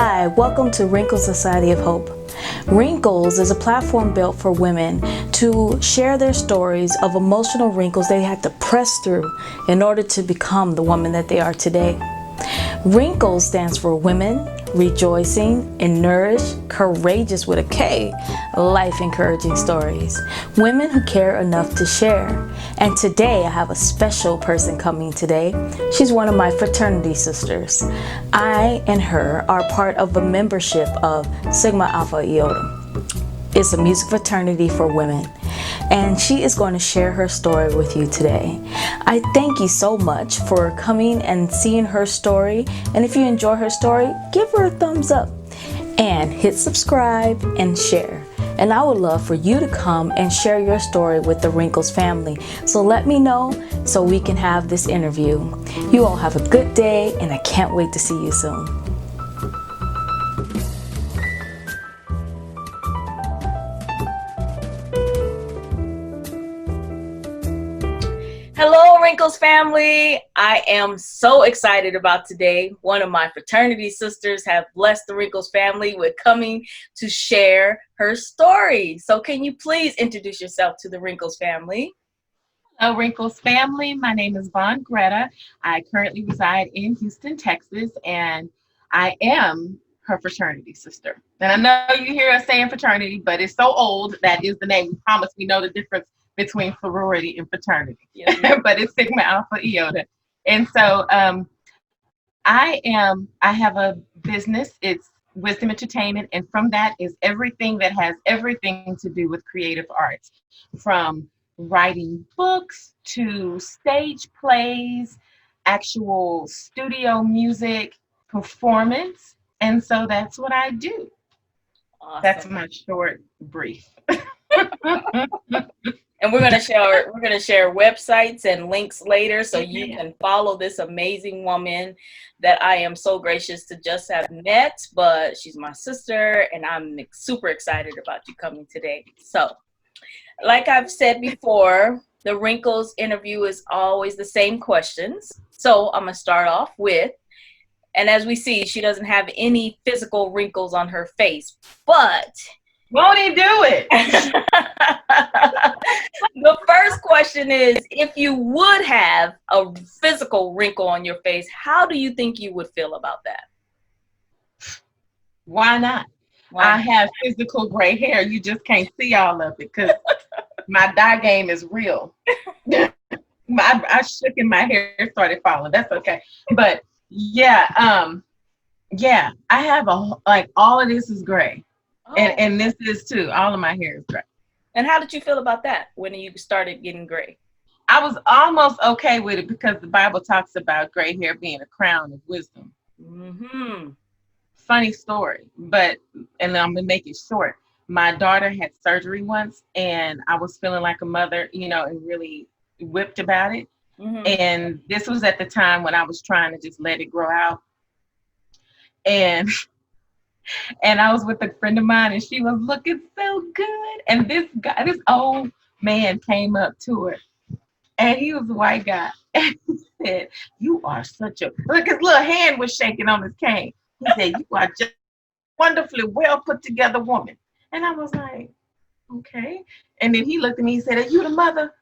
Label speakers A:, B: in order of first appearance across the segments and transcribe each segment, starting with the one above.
A: Hi, welcome to Wrinkles Society of Hope. Wrinkles is a platform built for women to share their stories of emotional wrinkles they had to press through in order to become the woman that they are today. Wrinkles stands for Women Rejoicing and Nourished, Courageous with a K, life encouraging stories. Women who care enough to share. And today I have a special person coming today. She's one of my fraternity sisters. I and her are part of a membership of Sigma Alpha Iota. It's a music fraternity for women, and she is going to share her story with you today. I thank you so much for coming and seeing her story, and if you enjoy her story, give her a thumbs up and hit subscribe and share. And I would love for you to come and share your story with the Wrinkles family. So let me know so we can have this interview. You all have a good day, and I can't wait to see you soon. Hello, Wrinkles family. I am so excited about today. One of my fraternity sisters have blessed the Wrinkles family with coming to share her story. So can you please introduce yourself to the Wrinkles family?
B: Hello, Wrinkles family. My name is Gretta. I currently reside in Houston, Texas, and I am her fraternity sister. And I know you hear us saying fraternity, but it's so old that is the name. We promise we know the difference between sorority and fraternity. Yes. But it's Sigma Alpha Iota. And so I have a business. It's Wisdom Entertainment, and from that is everything that has everything to do with creative arts, from writing books to stage plays, actual studio music, performance. And so that's what I do. Awesome. That's my short brief.
A: And we're gonna share websites and links later so you can follow this amazing woman that I am so gracious to just have met. But she's my sister, and I'm super excited about you coming today. So, like I've said before, the Wrinkles interview is always the same questions. So I'm gonna start off with, and as we see, she doesn't have any physical wrinkles on her face, but
B: won't he do it?
A: The first question is, if you would have a physical wrinkle on your face, how do you think you would feel about that?
B: Why not? I have physical gray hair. You just can't see all of it because my dye game is real. I shook and my hair started falling. That's okay. But yeah, I have all of this is gray. Oh. And this is too. All of my hair is gray.
A: And how did you feel about that when you started getting gray?
B: I was almost okay with it because the Bible talks about gray hair being a crown of wisdom.
A: Mm-hmm.
B: Funny story, and I'm gonna make it short. My daughter had surgery once, and I was feeling like a mother, and really whipped about it. Mm-hmm. And this was at the time when I was trying to just let it grow out. And I was with a friend of mine, and she was looking so good. And this old man came up to her, and he was a white guy, and he said, "You are such a..." Look, his little hand was shaking on his cane. He said, "You are just wonderfully well put together woman." And I was like, okay. And then he looked at me and said, "Are you the mother?"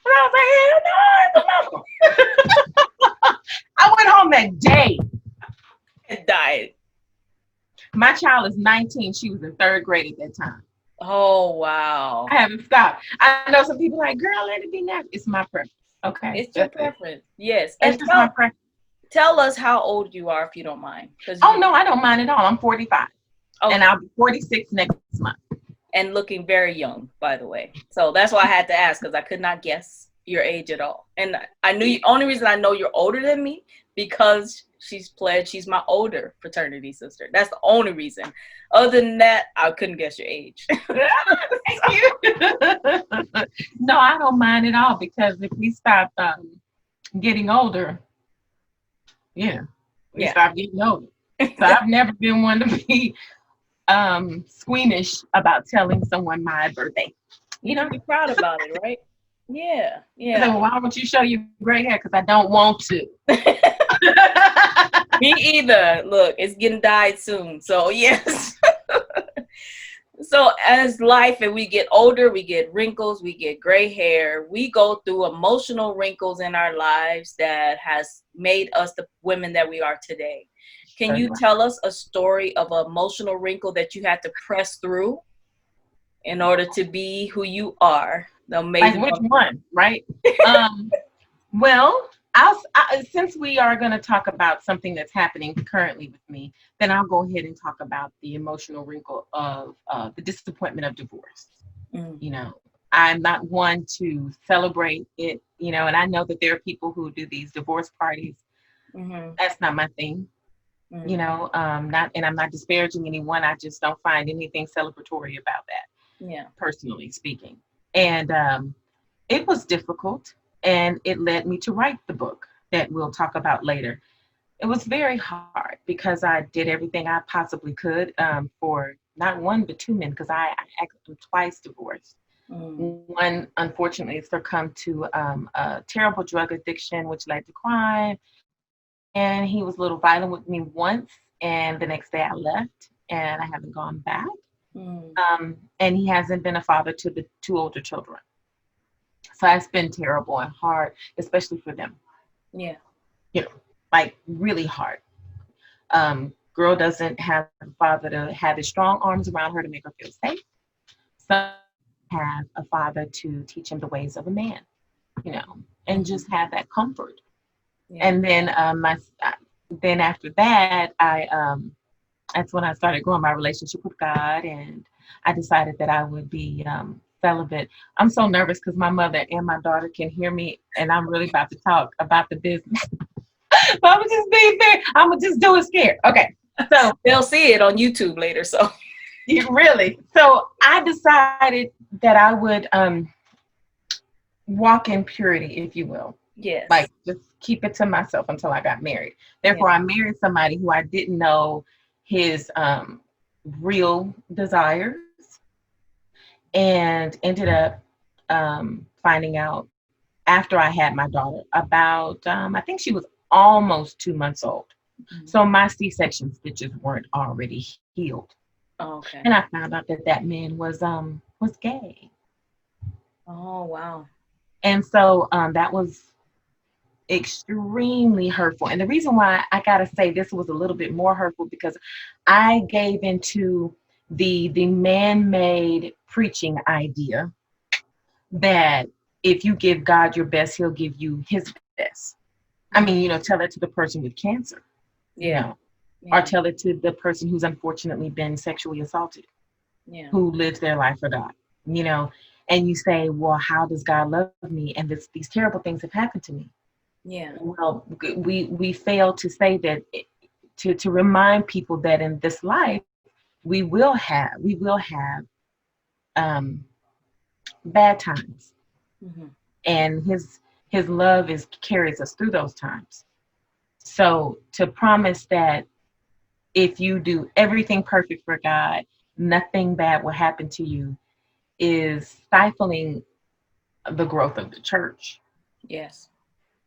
B: And I was like, "Hell no, I'm the mother." I went home that day
A: and died.
B: My child is 19. She was in 3rd grade at that time.
A: Oh, wow.
B: I haven't stopped. I know some people like, "Girl, let it be natural." It's my preference. Okay.
A: It's your preference. Yes.
B: And it's my preference.
A: Tell us how old you are, if you don't mind.
B: Oh, no, I don't mind at all. I'm 45. Okay. And I'll be 46 next month.
A: And looking very young, by the way. So that's why I had to ask, because I could not guess your age at all. And I knew only reason I know you're older than me because she's my older fraternity sister. That's the only reason. Other than that, I couldn't guess your age.
B: Thank you. No, I don't mind at all, because if we stop getting older, we stop getting older. So I've never been one to be squeamish about telling someone my birthday.
A: Be proud about it, right? Yeah.
B: So why would you show your gray hair? Because I don't want to.
A: Me either. Look, it's getting dyed soon. So yes. So as life and we get older, we get wrinkles, we get gray hair, we go through emotional wrinkles in our lives that has made us the women that we are today. Can you tell us a story of an emotional wrinkle that you had to press through in order to be who you are? The
B: Like
A: amazing
B: which
A: woman.
B: one, right? Well, since we are going to talk about something that's happening currently with me, then I'll go ahead and talk about the emotional wrinkle of the disappointment of divorce.
A: Mm,
B: You know, I'm not one to celebrate it, and I know that there are people who do these divorce parties.
A: mm-hmm,
B: That's not my thing,
A: mm,
B: not, and I'm not disparaging anyone. I just don't find anything celebratory about that,
A: yeah.
B: personally speaking. And it was difficult, and it led me to write the book that we'll talk about later. It was very hard because I did everything I possibly could for not one but two men, because I actually twice divorced.
A: Mm,
B: One unfortunately succumbed to a terrible drug addiction, which led to crime, and he was a little violent with me once, and the next day I left, and I haven't gone back.
A: mm,
B: And he hasn't been a father to the two older children. So it's been terrible and hard, especially for them.
A: yeah.
B: You know, like really hard. Girl doesn't have a father to have his strong arms around her to make her feel safe. Son doesn't have a father to teach him the ways of a man, and
A: Mm-hmm,
B: just have that comfort.
A: yeah.
B: And then then after that, that's when I started growing my relationship with God, and I decided that I would be celibate. I'm so nervous because my mother and my daughter can hear me, and I'm really about to talk about the business. But I'm just being fair. I'm gonna just do it scared. Okay, so
A: They'll see it on YouTube later. So
B: really, so I decided that I would walk in purity, if you will, like
A: yes.
B: just keep it to myself until I got married.
A: Yeah.
B: Therefore, I married somebody who I didn't know his real desires, and ended up finding out after I had my daughter, about I think she was almost 2 months old.
A: Mhm.
B: So my C-section stitches weren't already healed,
A: Oh, okay.
B: and I found out that that man was gay,
A: Oh, wow.
B: and so that was extremely hurtful. And the reason why I gotta say this was a little bit more hurtful, because I gave into the man-made preaching idea that if you give God your best, he'll give you his best. I mean,
A: Mm,
B: tell that to the person with cancer, you
A: yeah.
B: know, or
A: Yeah.
B: tell it to the person who's unfortunately been sexually assaulted,
A: Yeah.
B: who lives their life for God, you know, and you say, well, how does God love me? And these terrible things have happened to me.
A: Yeah.
B: Well, we fail to say that, to remind people that in this life we will have um, bad times,
A: Hmm.
B: and his love is carries us through those times. So to promise that if you do everything perfect for God, nothing bad will happen to you, is stifling the growth of the church,
A: Yes.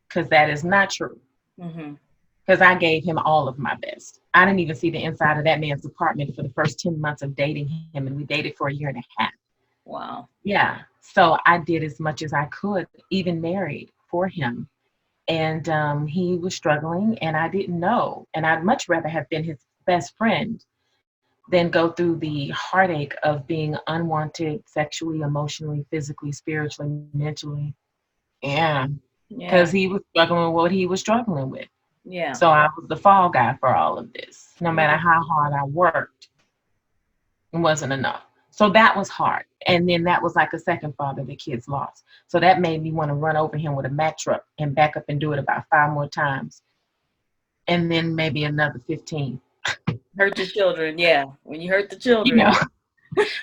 B: because that is not true.
A: Hmm.
B: Because I gave him all of my best. I didn't even see the inside of that man's apartment for the first 10 months of dating him, and we dated for a year and a half.
A: Wow.
B: Yeah. So I did as much as I could, even married, for him. And he was struggling, and I didn't know. And I'd much rather have been his best friend than go through the heartache of being unwanted sexually, emotionally, physically, spiritually, mentally. Yeah. Because
A: Yeah.
B: he was struggling with what he was struggling with.
A: Yeah.
B: So I was the fall guy for all of this. No matter
A: Yeah.
B: how hard I worked, it wasn't enough. So that was hard. And then that was like a second father the kids lost. So that made me want to run over him with a Mack truck and back up and do it about 5 more times. And then maybe another 15.
A: Hurt the children. Yeah. When you hurt the
B: You
A: children.
B: know,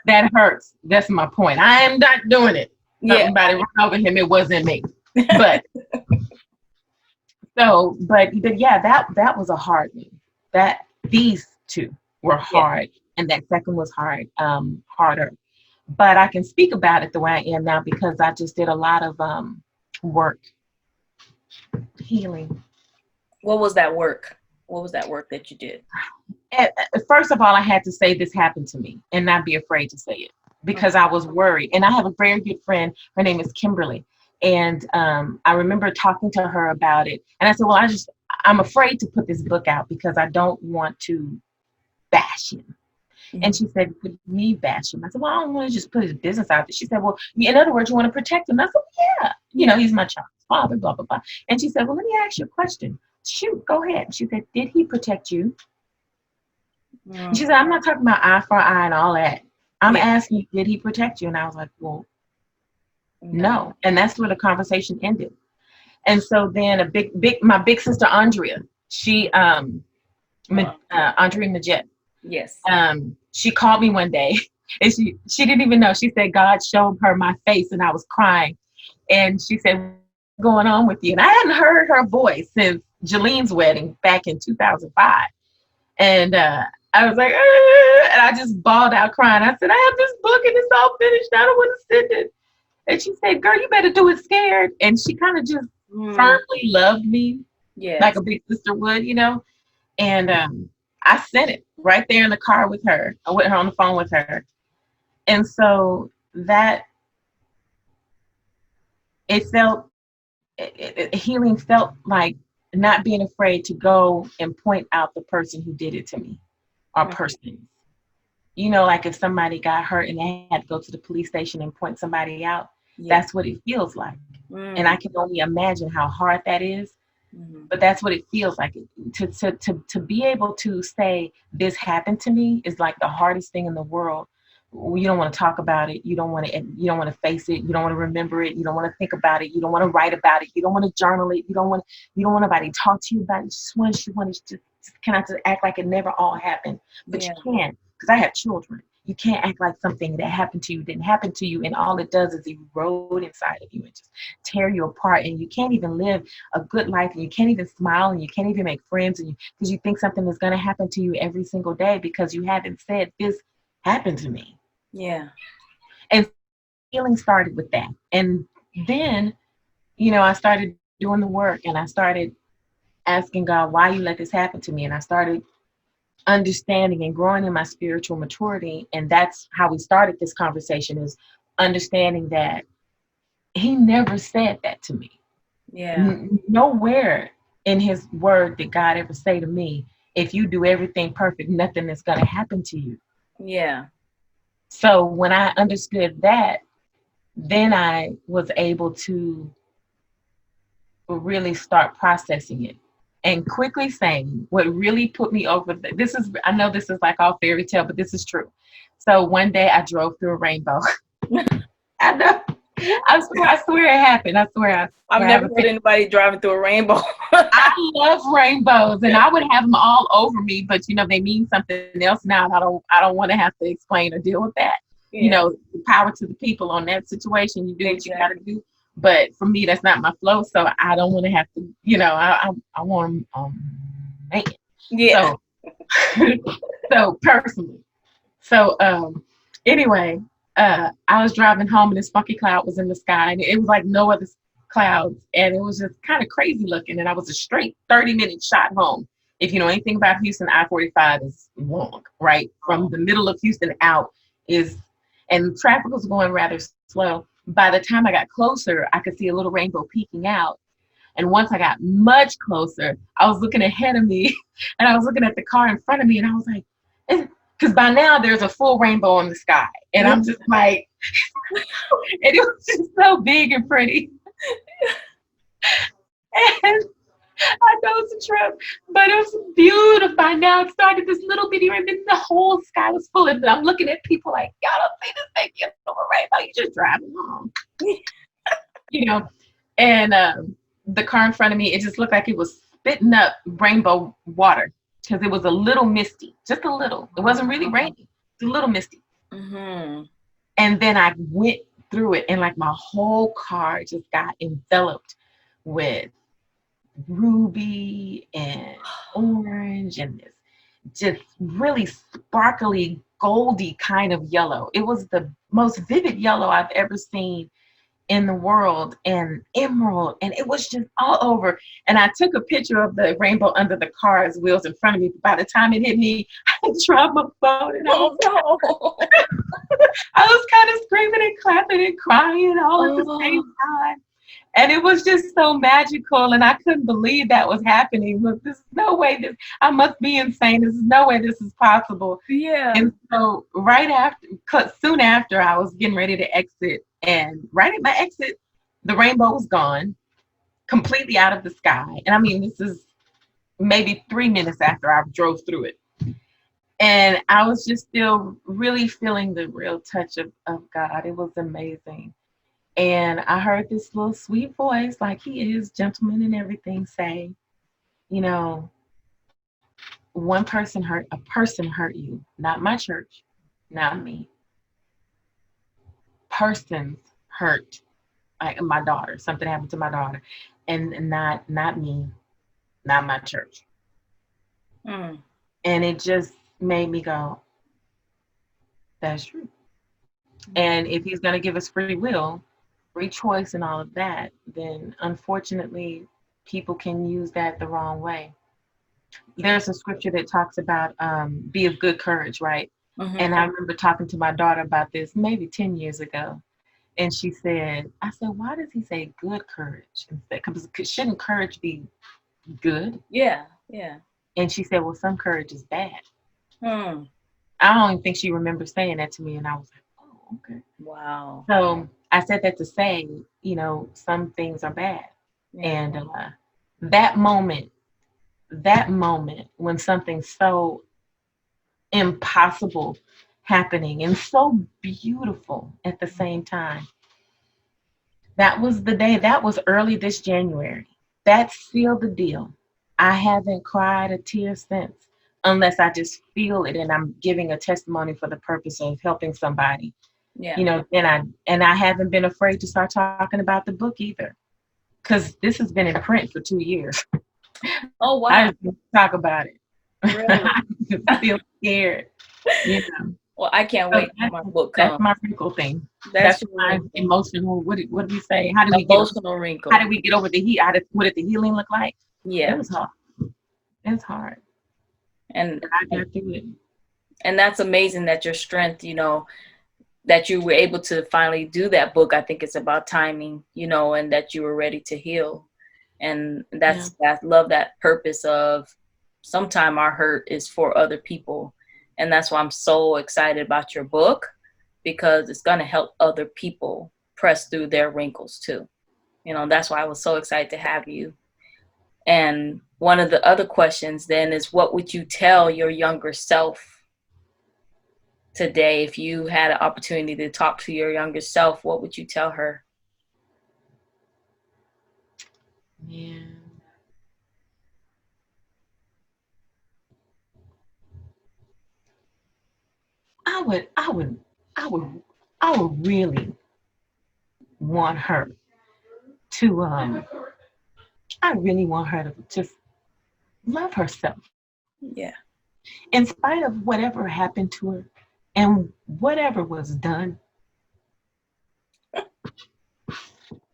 B: that hurts. That's my point. I am not doing it.
A: Yeah.
B: Somebody run over him. It wasn't me. But but yeah, that was a hard one. That these two were
A: Yeah.
B: hard, and that second was harder. But I can speak about it the way I am now because I just did a lot of work healing.
A: What was that work? What was that work that you did?
B: First of all, I had to say this happened to me and not be afraid to say it because I was worried. And I have a very good friend. Her name is Kimberly. And I remember talking to her about it. And I said, well, I'm afraid to put this book out because I don't want to bash him. And she said, "What do you mean bash him?" I said, well, I don't want to just put his business out there. She said, well, in other words, you want to protect him. I said, yeah, he's my child's father, blah, blah, blah. And she said, well, let me ask you a question. Shoot, go ahead. She said, did he protect you? And she said, I'm not talking about eye for eye and all that. I'm asking you, did he protect you? And I was like, well, no. And that's where the conversation ended. And so then my big sister, Andrea, she, Andrea Majette.
A: Yes.
B: She called me one day and she didn't even know. She said, God showed her my face and I was crying. And she said, what's going on with you? And I hadn't heard her voice since Jalene's wedding back in 2005. And I was like, and I just bawled out crying. I said, I have this book and it's all finished. I don't want to send it. And she said, girl, you better do it scared. And she kind of just firmly loved me, like a big sister would, And I sent it right there in the car with her. I went on the phone with her. And so that healing felt like not being afraid to go and point out the person who did it to me or persons. Like if somebody got hurt and they had to go to the police station and point somebody out, that's what it feels like. And I can only imagine how hard that is. But that's what it feels like. To be able to say this happened to me is like the hardest thing in the world. You don't want to talk about it. You don't want to face it. You don't want to remember it. You don't want to think about it. You don't want to write about it. You don't want to journal it. You don't want anybody to talk to you about it. You want to just act like it never all happened. But you can't, because I have children. You can't act like something that happened to you didn't happen to you, and all it does is erode inside of you and just tear you apart, and you can't even live a good life, and you can't even smile, and you can't even make friends, and because you think something is going to happen to you every single day because you haven't said this happened to me.
A: Yeah.
B: And healing started with that. And then, I started doing the work, and I started asking God, why you let this happen to me? And I started understanding and growing in my spiritual maturity. And that's how we started this conversation, is understanding that he never said that to me.
A: Yeah.
B: Nowhere in his word did God ever say to me, if you do everything perfect, nothing is going to happen to you.
A: Yeah.
B: So when I understood that, then I was able to really start processing it. And quickly saying what really put me over, I know this is like all fairy tale, but this is true. So one day I drove through a rainbow. I know. I swear it happened. I swear.
A: I've never heard anybody driving through a rainbow.
B: I love rainbows, and I would have them all over me, but they mean something else now, and I don't want to have to explain or deal with that. Power to the people on that situation. You do what you got to do. But for me, that's not my flow, so I don't want to have to, I want to make it.
A: Yeah.
B: So personally. So anyway, I was driving home and this funky cloud was in the sky, and it was like no other clouds, and it was just kind of crazy looking, and I was a straight 30-minute shot home. If you know anything about Houston, I-45 is long, right? From the middle of Houston out and traffic was going rather slow. By the time I got closer, I could see a little rainbow peeking out. And once I got much closer, I was looking ahead of me and I was looking at the car in front of me, and I was like, because by now there's a full rainbow in the sky. And I'm just like, and it was just so big and pretty. And I know it's a trip, but it was beautiful. By now it started this little bitty rainbow, and the whole sky was full of it. I'm looking at people like, y'all don't see this thing, you know, rainbow, you just driving home. And the car in front of me, it just looked like it was spitting up rainbow water because it was a little misty, just a little. It wasn't really raining, it was a little misty.
A: Mm-hmm.
B: And then I went through it, and like my whole car just got enveloped with ruby and orange and this just really sparkly goldy kind of yellow. It was the most vivid yellow I've ever seen in the world and emerald, and it was just all over. And I took a picture of the rainbow under the car's wheels in front of me. By the time it hit me, I dropped my phone, and
A: Oh no.
B: I was kind of screaming and clapping and crying all at the same
A: Oh,
B: time. And it was just so magical, and I couldn't believe that was happening. Look, there's no way this, I must be insane. There's no way this is possible.
A: yeah.
B: And so right after, soon after, I was getting ready to exit, and right at my exit, the rainbow was gone, completely out of the sky. And I mean, this is maybe 3 minutes after I drove through it. And I was just still really feeling the real touch of God. It was amazing. And I heard this little sweet voice, like he is, gentleman and everything, say, you know, a person hurt you, not my church, not me. Persons hurt, like my daughter. Something happened to my daughter, and not me, not my church.
A: Mm.
B: And it just made me go, that's true. And if he's going to give us free will, free choice, and all of that, then unfortunately, people can use that the wrong way. There's a scripture that talks about be of good courage, right?
A: Mm-hmm.
B: And I remember talking to my daughter about this maybe 10 years ago. And she said, I said, why does he say good courage? Because shouldn't courage be good?
A: Yeah. Yeah.
B: And she said, well, some courage is bad.
A: Hmm.
B: I don't even think she remembers saying that to me. And I was like, oh, okay.
A: Wow.
B: So I said that to say, some things are bad.
A: Yeah.
B: And that moment, when something's so impossible happening and so beautiful at the same time, that was the day. That was early this January. That sealed the deal. I haven't cried a tear since, unless I just feel it and I'm giving a testimony for the purpose of helping somebody.
A: Yeah.
B: And I haven't been afraid to start talking about the book either, because this has been in print for 2 years.
A: Oh
B: I
A: wow.
B: just didn't talk about it.
A: Really?
B: I just feel scared. You know.
A: Well, I can't
B: So
A: wait till my book
B: that's
A: comes.
B: my wrinkle thing.
A: That's
B: That's
A: your
B: my
A: wrinkle.
B: emotional. What do we say?
A: Emotional wrinkle.
B: How did we get over the heat? What did the healing look like? It
A: Yeah.
B: was hard. It's hard.
A: And
B: But I got through it.
A: and that's amazing that your strength, that you were able to finally do that book. I think it's about timing, and that you were ready to heal. And I love that purpose of sometime our hurt is for other people. And that's why I'm so excited about your book, because it's going to help other people press through their wrinkles too. That's why I was so excited to have you. And one of the other questions then is, what would you tell your younger self today? If you had an opportunity to talk to your younger self, what would you tell her?
B: Man. I would I would I would I would really want her to I really want her to just love herself
A: Yeah.
B: in spite of whatever happened to her and whatever was done.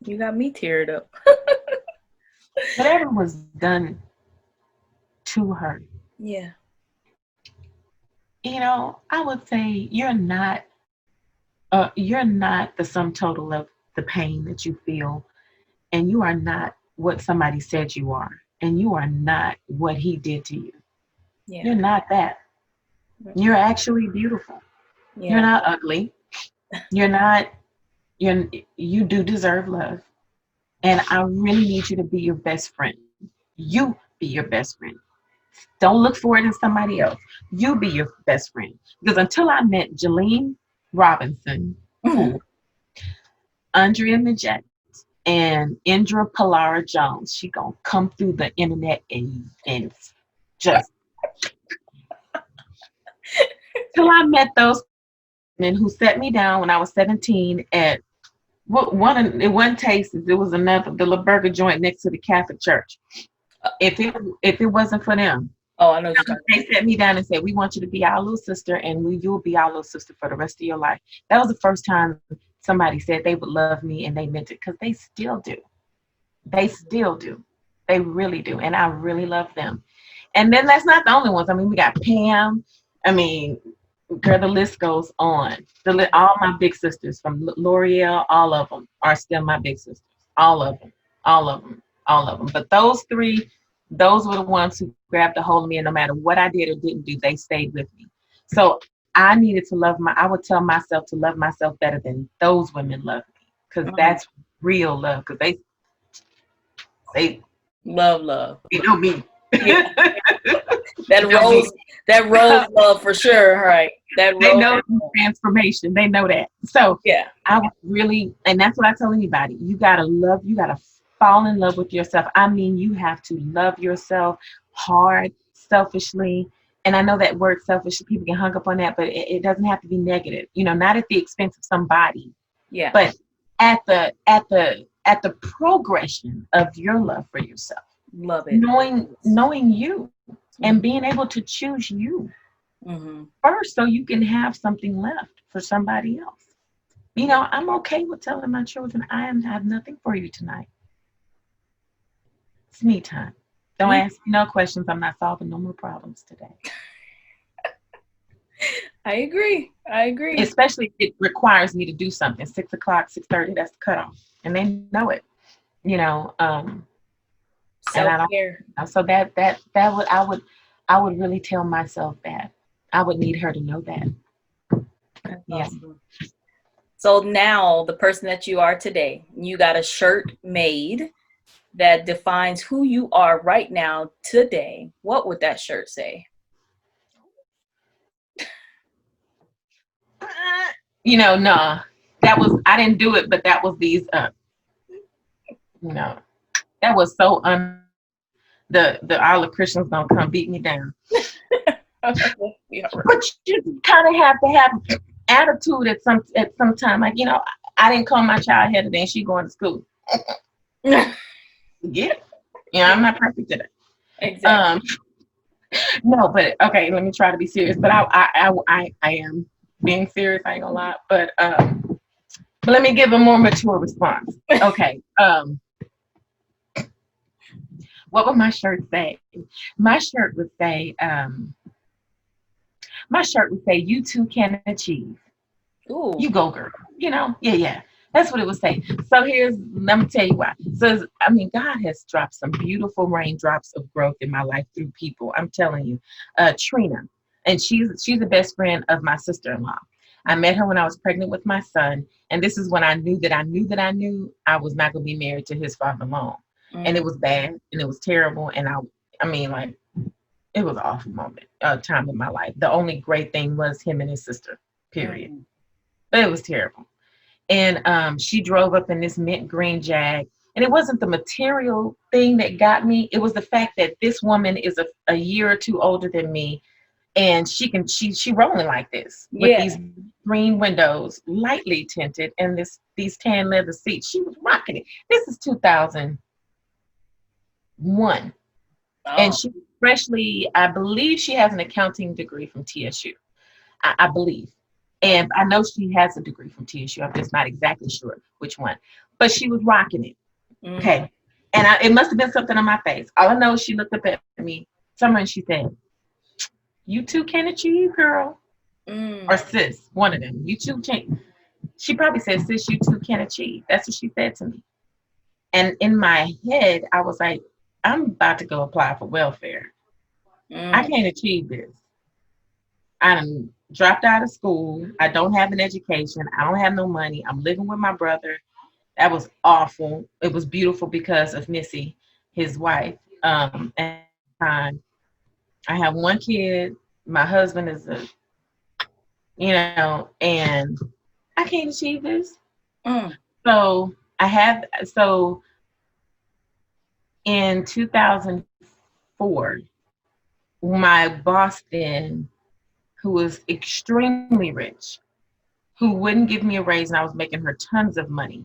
A: You got me teared up.
B: Whatever was done to her.
A: Yeah.
B: I would say you're not the sum total of the pain that you feel, and you are not what somebody said you are, and you are not what he did to you.
A: Yeah.
B: You're not that. You're actually beautiful.
A: Yeah.
B: You're not ugly. You're not you do deserve love. And I really need you to be your best friend. You be your best friend. Don't look for it in somebody else. You be your best friend. Because until I met Jalene Robinson, Andrea Majette, and Indra Palara Jones, she gonna come through the internet and just till I met those men who set me down when I was 17 at one taste. It was another the La Burger joint next to the Catholic Church. If it wasn't for them,
A: Oh, I know what you're talking
B: they set me down and said, we want you to be our little sister, and you'll be our little sister for the rest of your life. That was the first time somebody said they would love me and they meant it, because they still do. They still do. They really do. And I really love them. And then that's not the only ones. I mean, we got Pam. I mean, girl, the list goes on. All my big sisters from L'Oreal, all of them are still my big sisters. All of them, all of them, all of them. But those three, those were the ones who grabbed a hold of me, and no matter what I did or didn't do, they stayed with me. So I needed to I would tell myself to love myself better than those women love me, because that's real love. Because they
A: love.
B: you know me.
A: Yeah. That rose love for sure, right? That
B: they know transformation. They know that. So
A: yeah,
B: I would really, and that's what I tell anybody. You gotta fall in love with yourself. I mean, you have to love yourself hard, selfishly. And I know that word selfish, people get hung up on that, but it doesn't have to be negative. You know, not at the expense of somebody.
A: Yeah.
B: But at the progression of your love for yourself.
A: Love it.
B: Knowing you and being able to choose you first, so you can have something left for somebody else. You know, I'm okay with telling my children, I have nothing for you tonight. It's me time. Don't ask me no questions. I'm not solving no more problems today.
A: I agree.
B: Especially if it requires me to do something. 6 o'clock, 6:30, that's the cutoff. And they know it. You know,
A: self-care.
B: So that I would really tell myself that. I would need her to know that.
A: That's awesome. So now, the person that you are today, you got a shirt made that defines who you are right now today. What would that shirt say?
B: You know, nah. I didn't do it, but that was these that was so all the Christians gonna come beat me down. But you kind of have to have attitude at some time. Like, you know, I didn't call my child here today and she going to school. Yeah. I'm not perfect at it.
A: Exactly.
B: No, but okay, let me try to be serious. But I am being serious, I ain't gonna lie. But let me give a more mature response. Okay. What would my shirt say? My shirt would say, you too can achieve.
A: Ooh.
B: You go, girl. You know, yeah. That's what it would say. So let me tell you why. So, I mean, God has dropped some beautiful raindrops of growth in my life through people. I'm telling you. Trina, and she's the best friend of my sister-in-law. I met her when I was pregnant with my son. And this is when I knew that I knew I was not going to be married to his father long. And it was bad and it was terrible. And I mean, like, it was an awful time in my life. The only great thing was him and his sister, period. But it was terrible. And she drove up in this mint green Jag. And it wasn't the material thing that got me. It was the fact that this woman is a year or two older than me. And she rolling like this with these green windows, lightly tinted, and these tan leather seats. She was rocking it. This is 2001. And she freshly, I believe she has an accounting degree from TSU. I believe. And I know she has a degree from TSU. I'm just not exactly sure which one. But she was rocking it. Okay. And it must have been something on my face. All I know is she looked up at me somewhere and she said, you too can achieve, girl. Or sis, one of them. You too can. She probably said, sis, you too can achieve. That's what she said to me. And in my head, I was like, I'm about to go apply for welfare. I can't achieve this. I'm dropped out of school. I don't have an education. I don't have no money. I'm living with my brother. That was awful. It was beautiful because of Missy, his wife. And I have one kid. My husband is and I can't achieve this. So in 2004, my boss then, who was extremely rich, who wouldn't give me a raise, and I was making her tons of money,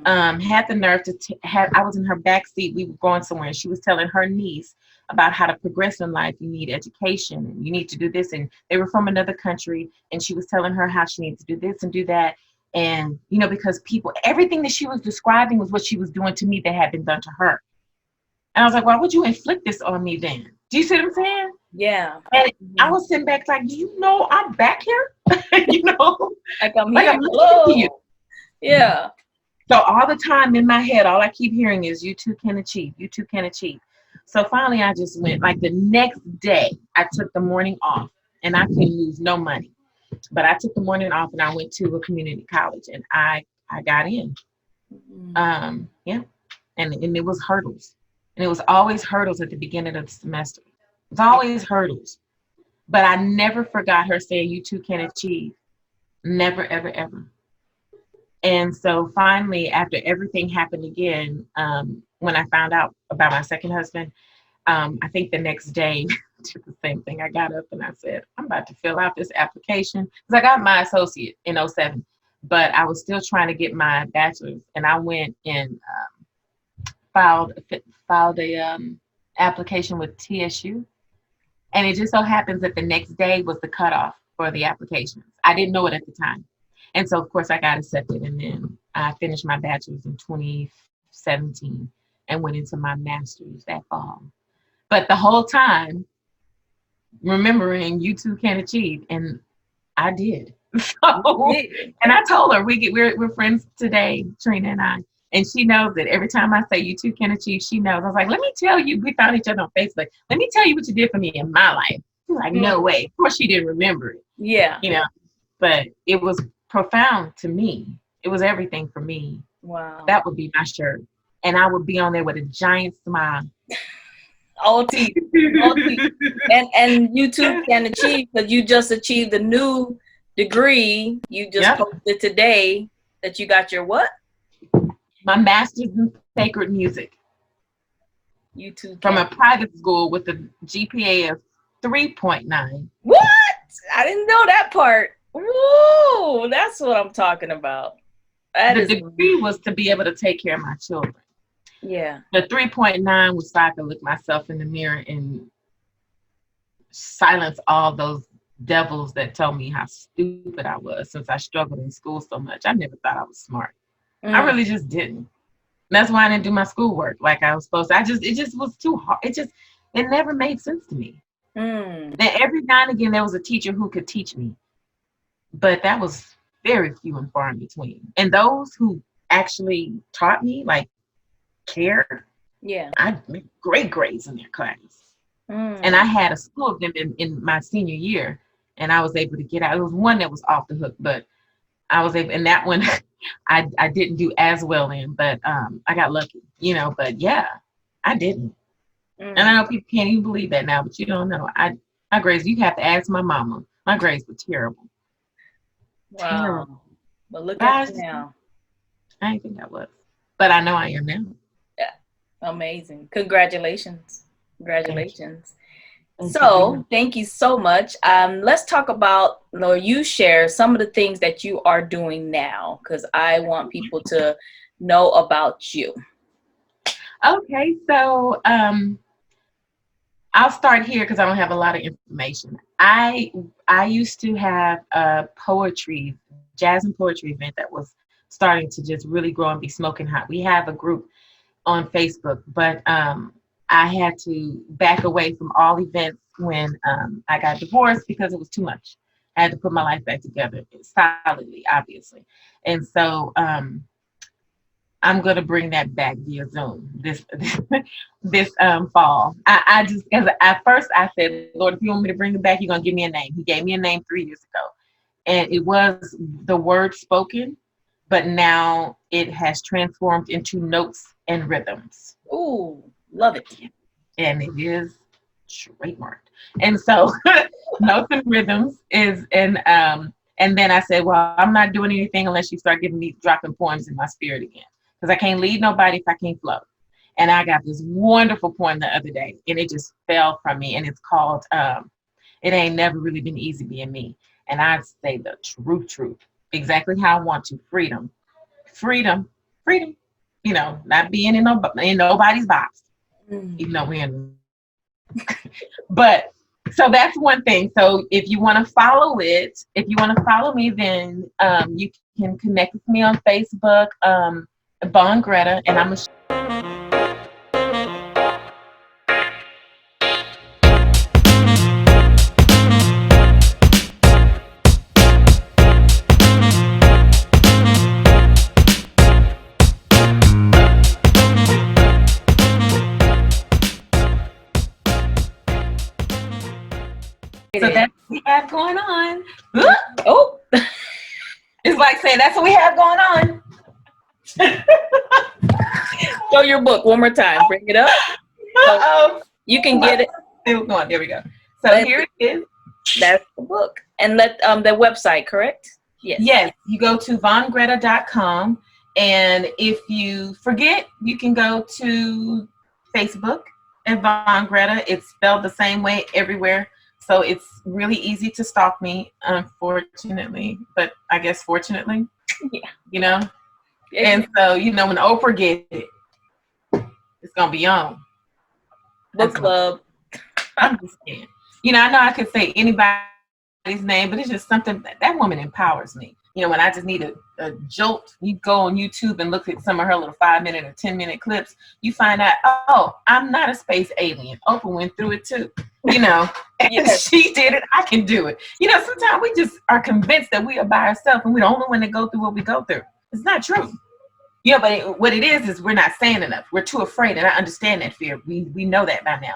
B: had the nerve to I was in her back seat. We were going somewhere, and she was telling her niece about how to progress in life. You need education, and you need to do this. And they were from another country, and she was telling her how she needs to do this and do that. And, because everything that she was describing was what she was doing to me that had been done to her. And I was like, why would you inflict this on me then? Do you see what I'm saying?
A: Yeah.
B: And I was sitting back like, do you know I'm back here?
A: Like I'm
B: like
A: here.
B: I'm listening
A: Hello.
B: to you.
A: Yeah.
B: So all the time in my head, all I keep hearing is you too can achieve. You too can achieve. So finally I just went, like the next day, I took the morning off and I couldn't lose no money. But I took the morning off and I went to a community college and I got in. Yeah. And it was hurdles. And it was always hurdles at the beginning of the semester. It's always hurdles. But I never forgot her saying, you too can achieve. Never, ever, ever. And so finally, after everything happened again, when I found out about my second husband, I think the next day, did the same thing. I got up and I said, I'm about to fill out this application. Because I got my associate in '07, but I was still trying to get my bachelor's. And I went and filed a application with TSU. And it just so happens that the next day was the cutoff for the applications. I didn't know it at the time. And so, of course, I got accepted. And then I finished my bachelor's in 2017 and went into my master's that fall. But the whole time, remembering you too can achieve. And I did. So, and I told her, we're friends today, Trina and I. And she knows that every time I say you too can achieve, she knows. I was like, let me tell you, we found each other on Facebook. Let me tell you what you did for me in my life. She's like, no way. Of course, she didn't remember it.
A: Yeah.
B: But it was profound to me. It was everything for me.
A: Wow.
B: That would be my shirt. And I would be on there with a giant smile.
A: All teeth. All teeth. And you too can achieve, because you just achieved a new degree. You just posted today that you got your what?
B: My master's in sacred music.
A: You too.
B: From a private school with a GPA of 3.9.
A: What? I didn't know that part. Whoa, that's what I'm talking about.
B: The degree was to be able to take care of my children.
A: Yeah.
B: The 3.9 was so I could look myself in the mirror and silence all those devils that told me how stupid I was, since I struggled in school so much. I never thought I was smart. I really just didn't. That's why I didn't do my schoolwork like I was supposed to. It just was too hard. It never made sense to me. Then every now and again, there was a teacher who could teach me, but that was very few and far in between. And those who actually taught me, like, cared, I made great grades in their class. And I had a slew of them in my senior year, and I was able to get out. It was one that was off the hook, but I was able, and that one I didn't do as well in, but I got lucky, but yeah, I didn't. And I know people can't even believe that now, but you don't know. My grades, you have to ask my mama. My grades were terrible.
A: Wow.
B: Terrible.
A: But look at you now.
B: I didn't think I was, but I know I am now.
A: Yeah. Amazing. Congratulations. Congratulations. So thank you so much. Let's talk about, or you share some of the things that you are doing now, because I want people to know about you.
B: Okay, so I'll start here because I don't have a lot of information. I used to have a jazz and poetry event that was starting to just really grow and be smoking hot. We have a group on Facebook, but I had to back away from all events when I got divorced because it was too much. I had to put my life back together solidly, obviously. And so I'm going to bring that back via Zoom this fall. I just, because at first I said, Lord, if you want me to bring it back, you're going to give me a name. He gave me a name 3 years ago. And it was the word spoken, but now it has transformed into notes and rhythms.
A: Ooh, love it.
B: And it is trademarked. And so notes and rhythms is, and then I said, well, I'm not doing anything unless you start giving me dropping poems in my spirit again. Because I can't lead nobody if I can't flow. And I got this wonderful poem the other day, and it just fell from me. And it's called, It Ain't Never Really Been Easy Being Me. And I say the truth, exactly how I want to. Freedom. Not being in nobody's box. Even though we're in. But So that's one thing. So if you want to follow me, then you can connect with me on Facebook, Bon Gretta, and I'm so that's what we have going on.
A: Oh,
B: It's like saying that's what we have going on.
A: show your book one more time. Bring it up. So you can get it.
B: Still going. There we go. So here it is.
A: That's the book. And let the website, correct? Yes.
B: Yes. You go to vongretta.com. And if you forget, you can go to Facebook at Von Gretta. It's spelled the same way everywhere. So it's really easy to stalk me, unfortunately. But I guess fortunately.
A: Yeah.
B: You know? And so, you know, when Oprah gets it, it's going to be on.
A: Book club.
B: I'm just saying. You know I could say anybody's name, but it's just something that woman empowers me. You know, when I just need a jolt, you go on YouTube and look at some of her little 5-minute or 10-minute clips, you find out, oh, I'm not a space alien. Oprah went through it too. You know, and she did it, I can do it. You know, sometimes we just are convinced that we are by ourselves and we're the only one that go through what we go through. It's not true. You know, but what it is we're not saying enough. We're too afraid, and I understand that fear. We know that by now.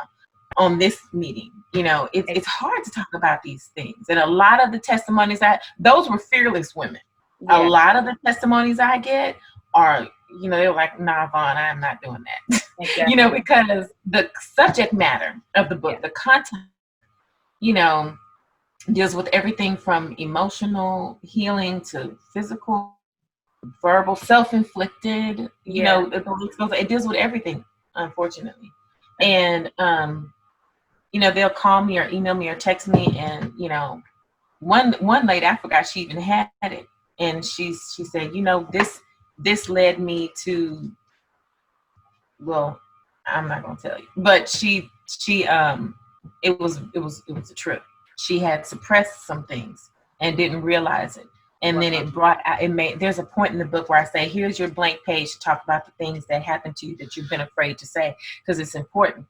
B: On this meeting, you know, it's hard to talk about these things, and a lot of the testimonies those were fearless women. Yeah. A lot of the testimonies I get are, you know, they're like, nah, Vaughn, I am not doing that. Exactly. You know, because the subject matter of the book, the content, you know, deals with everything from emotional healing to physical, verbal, self-inflicted, you know, it deals with everything, unfortunately. And, you know, they'll call me or email me or text me. And, you know, one lady, I forgot she even had it. And she said, you know, this led me to, well, I'm not going to tell you, but it was a trip. She had suppressed some things and didn't realize it. And then there's a point in the book where I say, here's your blank page to talk about the things that happened to you that you've been afraid to say, because it's important.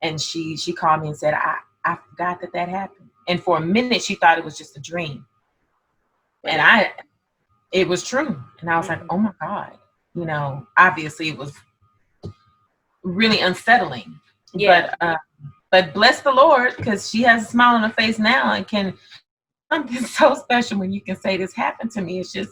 B: And she called me and said, I forgot that happened. And for a minute, she thought it was just a dream. And it was true. And I was like, oh my God, you know, obviously it was really unsettling. Yeah. But bless the Lord, because she has a smile on her face now and can something so special when you can say this happened to me. It's just,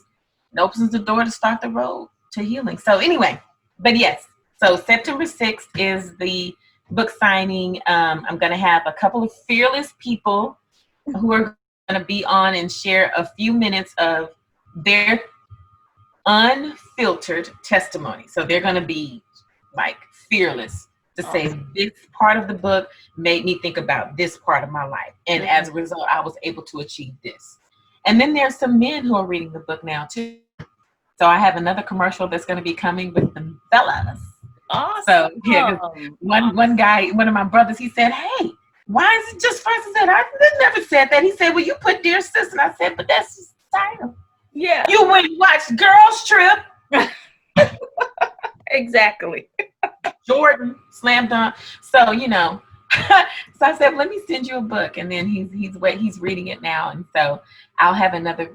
B: it opens the door to start the road to healing. So anyway, but yes. So September 6th is the book signing. I'm going to have a couple of fearless people who are going to be on and share a few minutes of their unfiltered testimony. So they're going to be like fearless to say, this part of the book made me think about this part of my life. And as a result, I was able to achieve this. And then there's some men who are reading the book now too. So I have another commercial that's going to be coming with the fellas. Awesome. So yeah, one guy, one of my brothers, he said, hey, why is it just first? I said, I never said that. He said, well, you put Dear Sister. And I said, but that's the title. Yeah. You went and watched Girls Trip. Exactly. Jordan, Slam Dunk. So, you know, so I said, let me send you a book. And then he's reading it now. And so I'll have another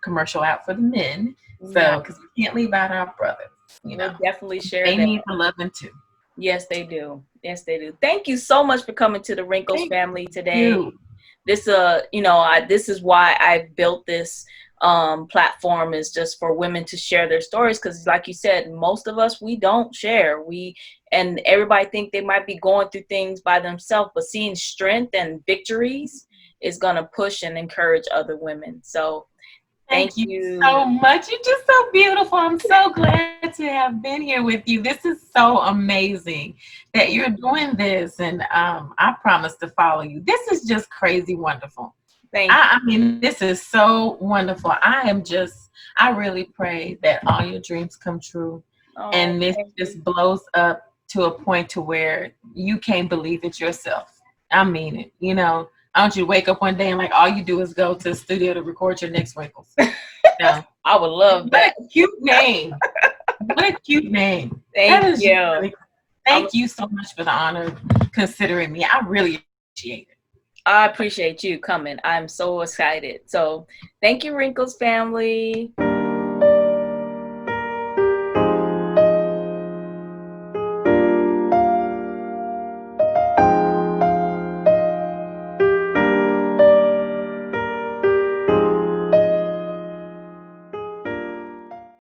B: commercial out for the men. So, because we can't leave out our brothers. You know, we'll definitely share. They need the loving too. Yes, they do. Yes, they do. Thank you so much for coming to the Wrinkles family today. This, you know, this is why I built this platform, is just for women to share their stories. Because, like you said, most of us, we don't share. And everybody think they might be going through things by themselves, but seeing strength and victories is gonna push and encourage other women. So. Thank you so much. You're just so beautiful. I'm so glad to have been here with you. This is so amazing that you're doing this. And I promise to follow you. This is just crazy wonderful. Thank you. I mean, this is so wonderful. I really pray that all your dreams come true. And this just blows up to a point to where you can't believe it yourself. I mean it. You know, I want you to wake up one day and like all you do is go to the studio to record your next Wrinkles. No.
C: I would love that.
B: What a cute name. What a cute name.
C: Thank you.
B: Really, thank you so much for the honor of considering me. I really appreciate it.
C: I appreciate you coming. I'm so excited. So thank you, Wrinkles family.